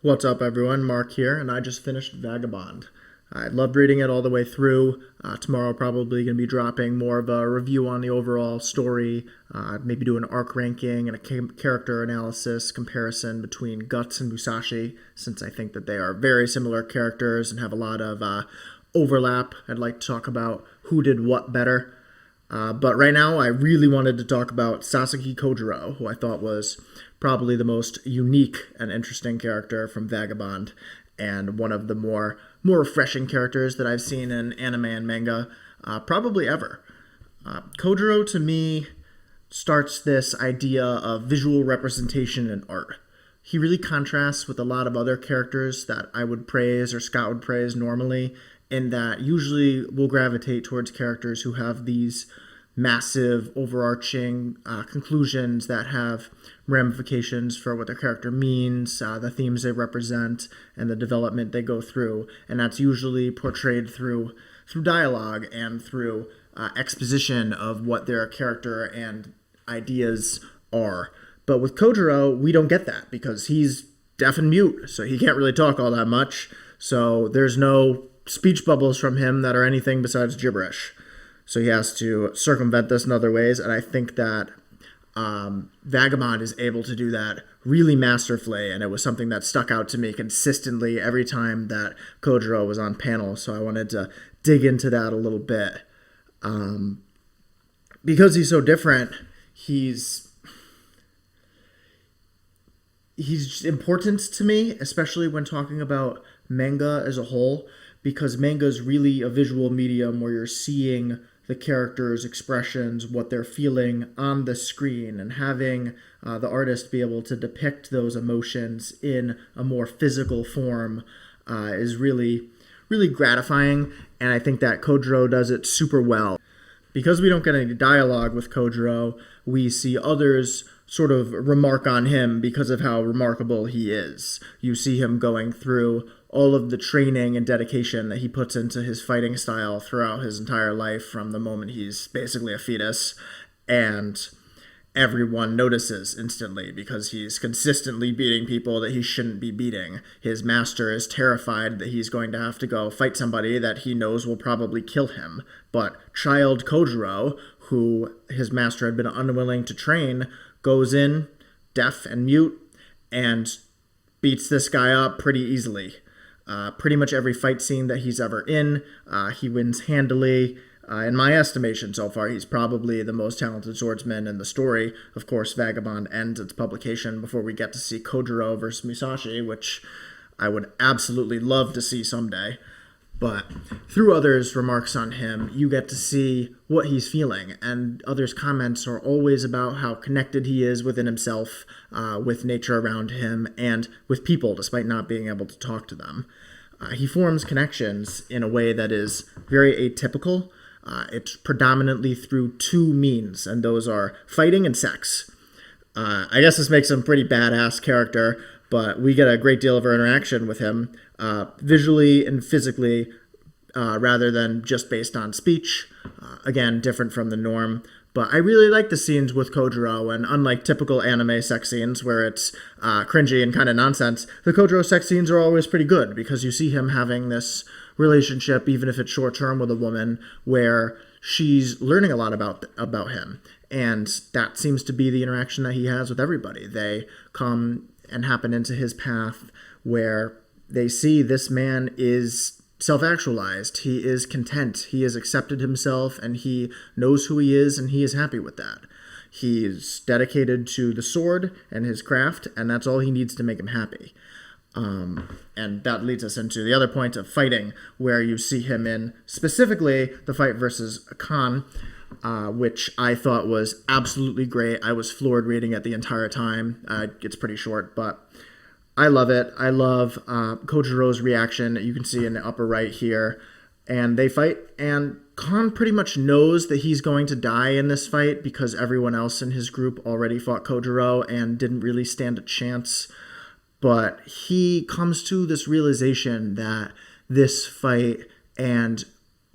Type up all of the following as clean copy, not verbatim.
What's up, everyone? Mark here, and I just finished Vagabond. I loved reading it all the way through. Tomorrow, probably going to be dropping more of a review on the overall story, maybe do an arc ranking and a character analysis comparison between Guts and Musashi, since I think that they are very similar characters and have a lot of overlap. I'd like to talk about who did what better. But right now, I really wanted to talk about Sasaki Kojiro, who I thought was probably the most unique and interesting character from Vagabond, and one of the more refreshing characters that I've seen in anime and manga, probably ever. Kojiro, to me, starts this idea of visual representation in art. He really contrasts with a lot of other characters that I would praise or Scott would praise normally, in that usually we'll gravitate towards characters who have these massive overarching conclusions that have ramifications for what their character means, the themes they represent, and the development they go through. And that's usually portrayed through dialogue and through exposition of what their character and ideas are. But with Kojiro, we don't get that because he's deaf and mute, so he can't really talk all that much. So there's no speech bubbles from him that are anything besides gibberish. So he has to circumvent this in other ways, and I think that Vagabond is able to do that really masterfully, and it was something that stuck out to me consistently every time that Kojiro was on panel, so I wanted to dig into that a little bit. Because he's so different, he's important to me, especially when talking about manga as a whole, because manga is really a visual medium where you're seeing the characters' expressions, what they're feeling on the screen, and having the artist be able to depict those emotions in a more physical form is really, really gratifying, and I think that Kojiro does it super well. Because we don't get any dialogue with Kojiro, we see others sort of remark on him because of how remarkable he is. You see him going through all of the training and dedication that he puts into his fighting style throughout his entire life from the moment he's basically a fetus, and everyone notices instantly because he's consistently beating people that he shouldn't be beating. His master is terrified that he's going to have to go fight somebody that he knows will probably kill him, but child Kojiro, who his master had been unwilling to train, goes in, deaf and mute, and beats this guy up pretty easily. Pretty much every fight scene that he's ever in, he wins handily. In my estimation so far, he's probably the most talented swordsman in the story. Of course, Vagabond ends its publication before we get to see Kojiro versus Musashi, which I would absolutely love to see someday. But through others' remarks on him, you get to see what he's feeling, and others' comments are always about how connected he is within himself, with nature around him, and with people, despite not being able to talk to them. He forms connections in a way that is very atypical. It's predominantly through two means, and those are fighting and sex. I guess this makes him a pretty badass character, but we get a great deal of our interaction with him, visually and physically, rather than just based on speech. Again, different from the norm. But I really like the scenes with Kojiro, and unlike typical anime sex scenes where it's cringy and kind of nonsense, the Kojiro sex scenes are always pretty good because you see him having this relationship, even if it's short-term, with a woman where she's learning a lot about him. And that seems to be the interaction that he has with everybody. They come and happen into his path where they see this man is self-actualized. He is content. He has accepted himself, and he knows who he is, and he is happy with that. He's dedicated to the sword and his craft, and that's all he needs to make him happy. And that leads us into the other point of fighting, where you see him in specifically the fight versus Khan, which I thought was absolutely great. I was floored reading it the entire time. It's pretty short, but I love it. I love Kojiro's reaction. You can see in the upper right here. And they fight, and Khan pretty much knows that he's going to die in this fight because everyone else in his group already fought Kojiro and didn't really stand a chance. But he comes to this realization that this fight and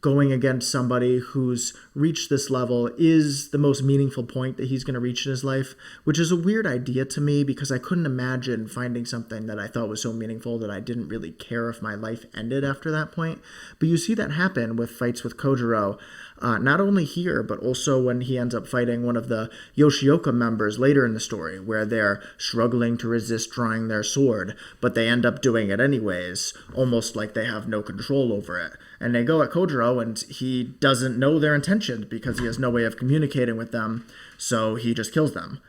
going against somebody who's reached this level is the most meaningful point that he's going to reach in his life, which is a weird idea to me because I couldn't imagine finding something that I thought was so meaningful that I didn't really care if my life ended after that point. But you see that happen with fights with Kojiro, not only here, but also when he ends up fighting one of the Yoshioka members later in the story, where they're struggling to resist drawing their sword, but they end up doing it anyways, almost like they have no control over it. And they go at Kojiro, and he doesn't know their intentions because he has no way of communicating with them, so he just kills them.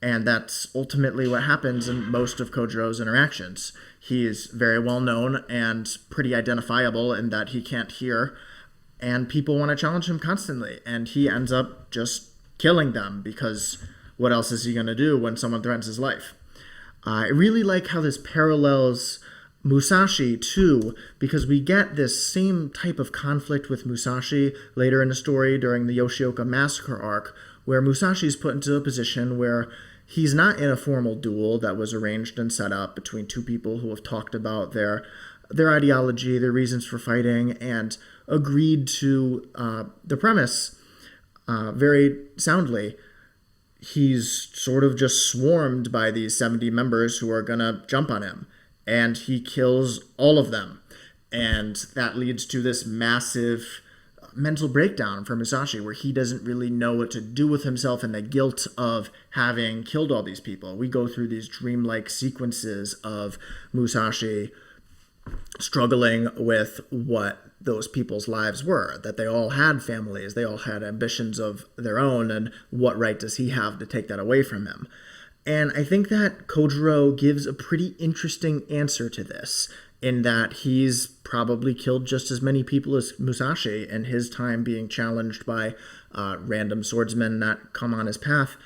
And that's ultimately what happens in most of Kojiro's interactions. He is very well known and pretty identifiable in that he can't hear, and people want to challenge him constantly, and he ends up just killing them because what else is he going to do when someone threatens his life? I really like how this parallels Musashi too, because we get this same type of conflict with Musashi later in the story during the Yoshioka massacre arc, where Musashi is put into a position where he's not in a formal duel that was arranged and set up between two people who have talked about their ideology, their reasons for fighting, and agreed to the premise very soundly. He's sort of just swarmed by these 70 members who are going to jump on him, and he kills all of them. And that leads to this massive mental breakdown for Musashi, where he doesn't really know what to do with himself and the guilt of having killed all these people. We go through these dreamlike sequences of Musashi struggling with what those people's lives were, that they all had families, they all had ambitions of their own, and what right does he have to take that away from him? And I think that Kojiro gives a pretty interesting answer to this, in that he's probably killed just as many people as Musashi in his time being challenged by random swordsmen that come on his path,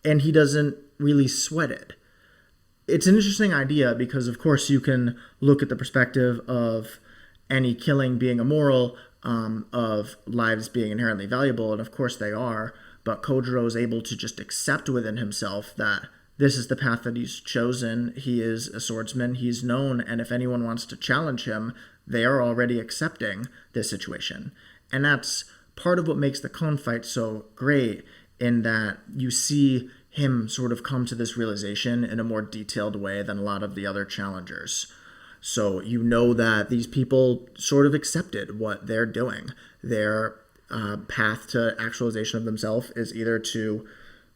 and he doesn't really sweat it. It's an interesting idea because, of course, you can look at the perspective of any killing being immoral, of lives being inherently valuable, and of course they are, but Kojiro is able to just accept within himself that this is the path that he's chosen. He is a swordsman, he's known, and if anyone wants to challenge him, they are already accepting this situation. And that's part of what makes the clone fight so great, in that you see him sort of come to this realization in a more detailed way than a lot of the other challengers. So you know that these people sort of accepted what they're doing. Their path to actualization of themselves is either to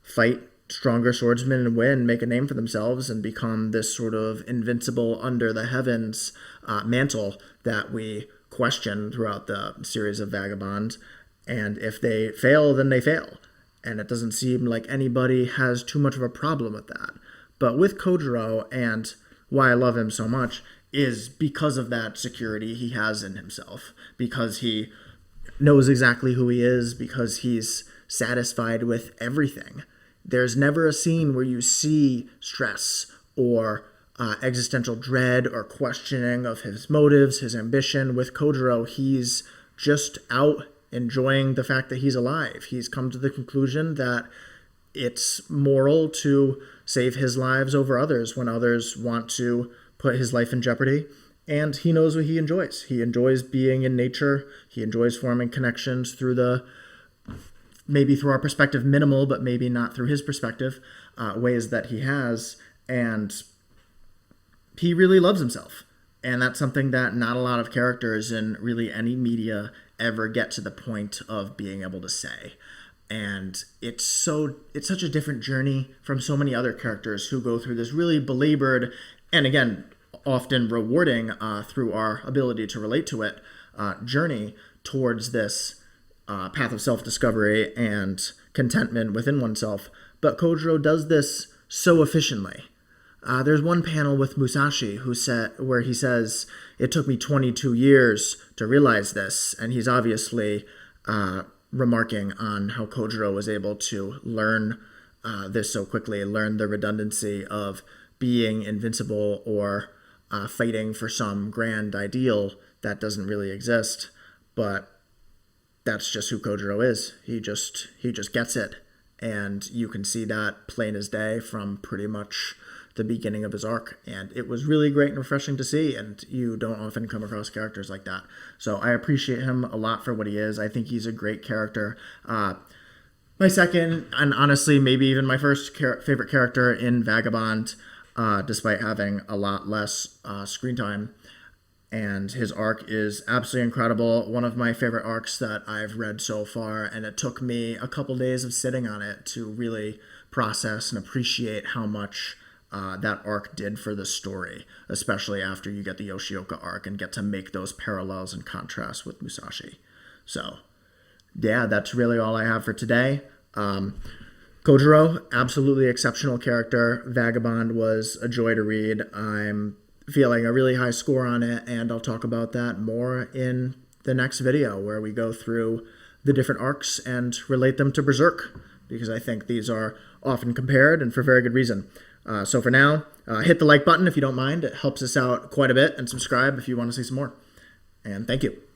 fight stronger swordsmen and win, make a name for themselves, and become this sort of invincible under the heavens mantle that we question throughout the series of Vagabond. And if they fail, then they fail. And it doesn't seem like anybody has too much of a problem with that. But with Kojiro, and why I love him so much, is because of that security he has in himself. Because he knows exactly who he is, because he's satisfied with everything. There's never a scene where you see stress or existential dread or questioning of his motives, his ambition. With Kojiro, he's just out enjoying the fact that he's alive. He's come to the conclusion that it's moral to save his lives over others when others want to put his life in jeopardy. And he knows what he enjoys. He enjoys being in nature. He enjoys forming connections through maybe through our perspective, minimal, but maybe not through his perspective, ways that he has. And he really loves himself. And that's something that not a lot of characters in really any media ever get to the point of being able to say. And it's such a different journey from so many other characters who go through this really belabored, and again, often rewarding through our ability to relate to it, journey towards this path of self-discovery and contentment within oneself. But Kojiro does this so efficiently. There's one panel with Musashi where he says, "It took me 22 years to realize this," and he's obviously remarking on how Kojiro was able to learn this so quickly, learn the redundancy of being invincible or fighting for some grand ideal that doesn't really exist. But that's just who Kojiro is. He just gets it, and you can see that plain as day from pretty much the beginning of his arc, and it was really great and refreshing to see, and you don't often come across characters like that. So I appreciate him a lot for what he is. I think he's a great character. My second, and honestly maybe even my first favorite character in Vagabond, despite having a lot less screen time. And his arc is absolutely incredible. One of my favorite arcs that I've read so far, and it took me a couple days of sitting on it to really process and appreciate how much that arc did for the story, especially after you get the Yoshioka arc and get to make those parallels and contrasts with Musashi. So, yeah, that's really all I have for today. Kojiro, absolutely exceptional character. Vagabond was a joy to read. I'm feeling a really high score on it, and I'll talk about that more in the next video where we go through the different arcs and relate them to Berserk, because I think these are often compared and for very good reason. So for now, hit the like button if you don't mind. It helps us out quite a bit, and subscribe if you want to see some more. And thank you.